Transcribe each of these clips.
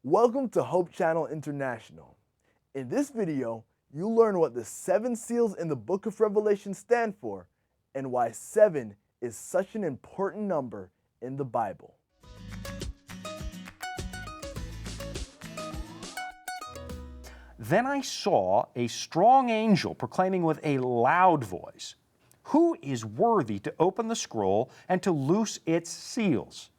Welcome to Hope Channel International. In this video, you'll learn what the 7 seals in the book of Revelation stand for and why 7 is such an important number in the Bible. Then I saw a strong angel proclaiming with a loud voice, "Who is worthy to open the scroll and to loose its seals?"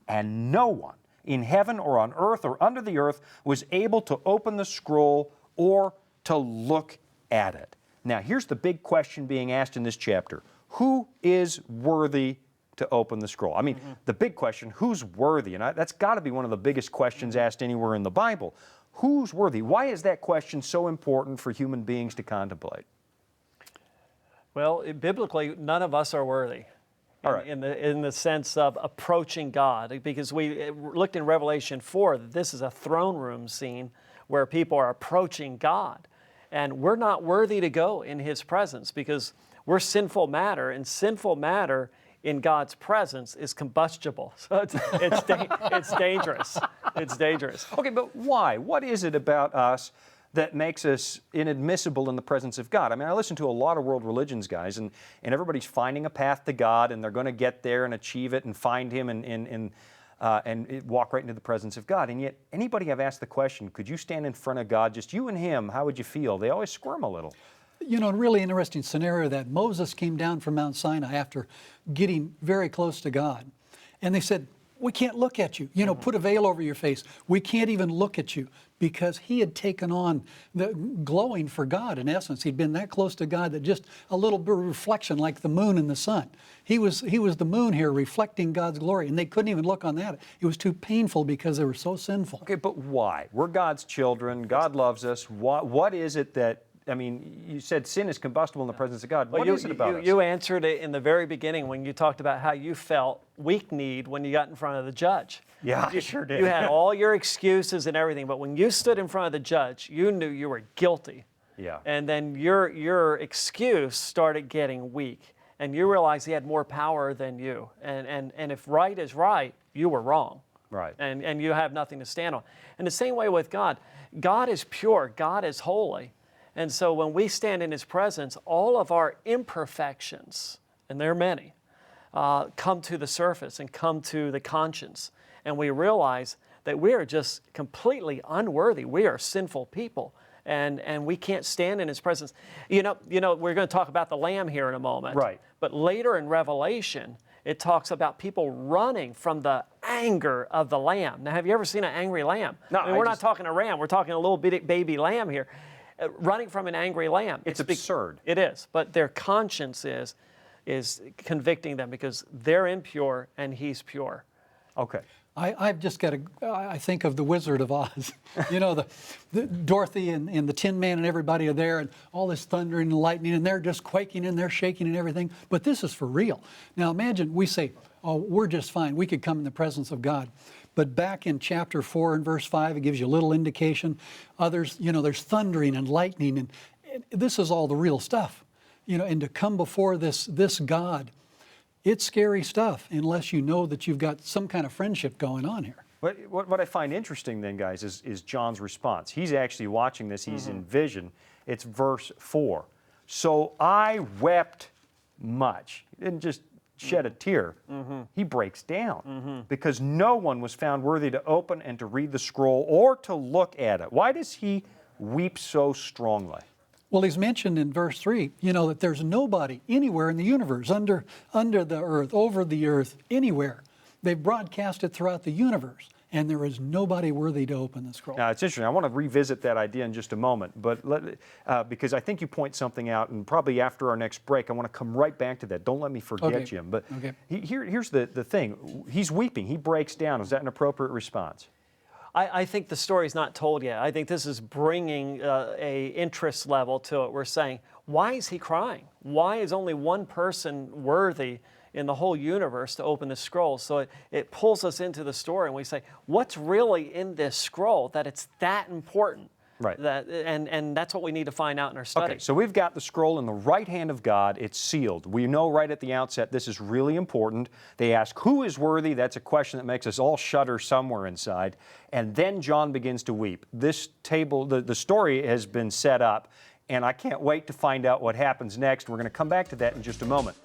And no one in heaven or on earth or under the earth was able to open the scroll or to look at it. Now, here's the big question being asked in this chapter. Who is worthy to open the scroll? I mean, the big question, who's worthy? And that's got to be one of the biggest questions asked anywhere in the Bible. Who's worthy? Why is that question so important for human beings to contemplate? Well, biblically, none of us are worthy. All right. In the sense of approaching God, because we looked in Revelation 4 that this is a throne room scene where people are approaching God. And we're not worthy to go in His presence because we're sinful matter, and sinful matter in God's presence is combustible. So it's dangerous. It's dangerous. Okay, but why? What is it about us that makes us inadmissible in the presence of God? I mean, I listen to a lot of world religions, guys, and everybody's finding a path to God, and they're going to get there and achieve it and find Him and walk right into the presence of God. And yet, anybody I've asked the question, could you stand in front of God, just you and Him, how would you feel? They always squirm a little. You know, a really interesting scenario that Moses came down from Mount Sinai after getting very close to God. And they said, "We can't look at you. You know, put a veil over your face. We can't even look at you," because he had taken on the glowing for God. In essence, he'd been that close to God that just a little bit of reflection like the moon and the sun. He was the moon here reflecting God's glory, and they couldn't even look on that. It was too painful because they were so sinful. Okay, but why? We're God's children. God loves us. What is it that, I mean, you said sin is combustible in the presence of God. What is it about us? You answered it in the very beginning when you talked about how you felt weak-kneed when you got in front of the judge. Yeah, I sure did. You had all your excuses and everything, but when you stood in front of the judge, you knew you were guilty. Yeah. And then your excuse started getting weak, and you realized he had more power than you. And if right is right, you were wrong. Right. And you have nothing to stand on. And the same way with God. God is pure. God is holy. And so when we stand in His presence, all of our imperfections, and there are many, come to the surface and come to the conscience. And we realize that we are just completely unworthy. We are sinful people, and we can't stand in His presence. You know, we're going to talk about the Lamb here in a moment. Right. But later in Revelation, it talks about people running from the anger of the Lamb. Now, have you ever seen an angry lamb? No, I mean, we're not talking a ram. We're talking a little baby lamb here. Running from an angry lamb. It's absurd. It is, but their conscience is convicting them because they're impure and He's pure. Okay. I've just got I think of the Wizard of Oz. You know, the Dorothy and the Tin Man and everybody are there, and all this thundering and lightning, and they're just quaking and they're shaking and everything. But this is for real. Now imagine we say, "Oh, we're just fine. We could come in the presence of God." But back in chapter 4 and verse 5, it gives you a little indication. Others, you know, there's thundering and lightning, and this is all the real stuff. You know, and to come before this God, it's scary stuff unless you know that you've got some kind of friendship going on here. What I find interesting then, guys, is John's response. He's actually watching this. He's in vision. It's verse 4. "So I wept much." He didn't just shed a tear. He breaks down because no one was found worthy to open and to read the scroll or to look at it. Why does he weep so strongly? Well, he's mentioned in verse 3, you know, that there's nobody anywhere in the universe, under the earth, over the earth, anywhere. They've broadcast it throughout the universe, and there is nobody worthy to open the scroll. Now, it's interesting. I want to revisit that idea in just a moment, but because I think you point something out, and probably after our next break, I want to come right back to that. Don't let me forget, Okay. Jim. But Okay. Here's the thing. He's weeping. He breaks down. Is that an appropriate response? I think the story's not told yet. I think this is bringing a interest level to it. We're saying, why is he crying? Why is only one person worthy in the whole universe to open the scroll? So it pulls us into the story, and we say, what's really in this scroll that it's that important? Right. And that's what we need to find out in our study. Okay, so we've got the scroll in the right hand of God. It's sealed. We know right at the outset this is really important. They ask, who is worthy? That's a question that makes us all shudder somewhere inside. And then John begins to weep. This table, the story has been set up, and I can't wait to find out what happens next. We're going to come back to that in just a moment.